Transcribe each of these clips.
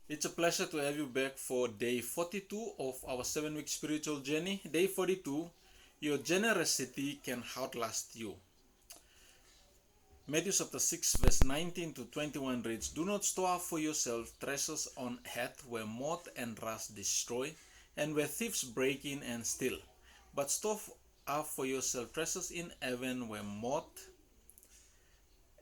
It's a pleasure to have you back for day 42 of our 7-week spiritual journey. Day 42, your generosity can outlast you. Matthew chapter 6 verse 19 to 21 reads, "Do not store up for yourself treasures on earth where moth and rust destroy, and where thieves break in and steal. But store up for yourself treasures in heaven where moth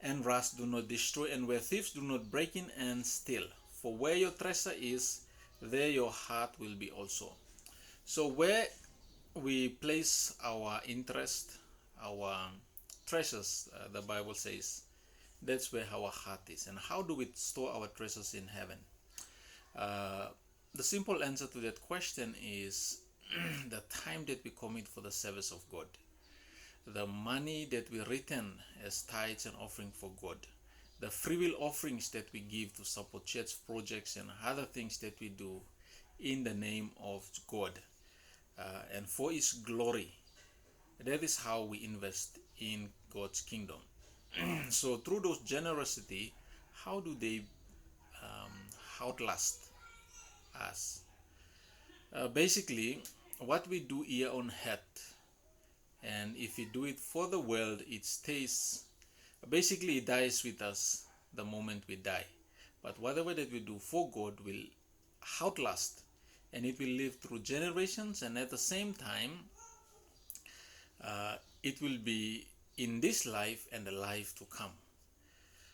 and rust do not destroy, and where thieves do not break in and steal. For where your treasure is, there your heart will be also." So where we place our interest, our treasures, the Bible says, that's where our heart is. And how do we store our treasures in heaven? The simple answer to that question is the time that we commit for the service of God, the money that we return as tithes and offering for God, the free will offerings that we give to support church projects and other things that we do in the name of God and for His glory. That is how we invest in God's kingdom. So through those generosity, how do they outlast us? Basically, what we do here on earth, and if we do it for the world, it stays. Basically, it dies with us the moment we die. But whatever that we do for God will outlast, and it will live through generations, and at the same time, it will be in this life and the life to come.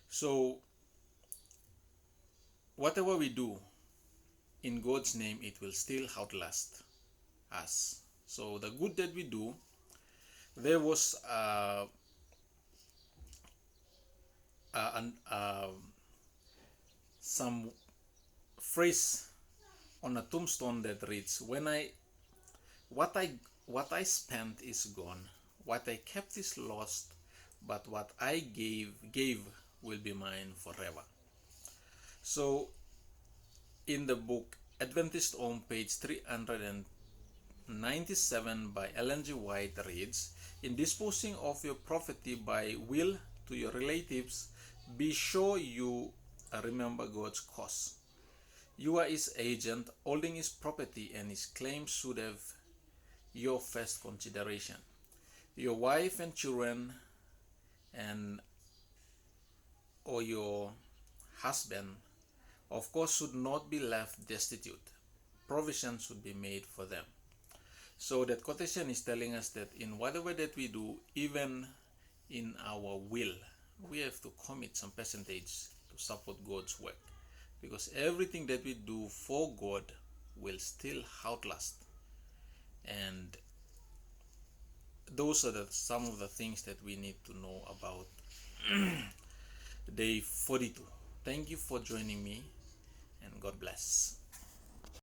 So, whatever we do in God's name, it will still outlast us. So, the good that we do, there was some phrase on a tombstone that reads, what I spent is gone, what I kept is lost, but what I gave will be mine forever." So in the book Adventist Home, page 397 by Ellen G. White reads, "In disposing of your property by will to your relatives, be sure you remember God's cause. You are His agent, holding His property, and His claims should have your first consideration. Your wife and children or your husband, of course, should not be left destitute. Provision should be made for them." So that quotation is telling us that in whatever that we do, even in our will, we have to commit some percentage to support God's work, because everything that we do for God will still outlast. And those are some of the things that we need to know about day 42. Thank you for joining me, and God bless.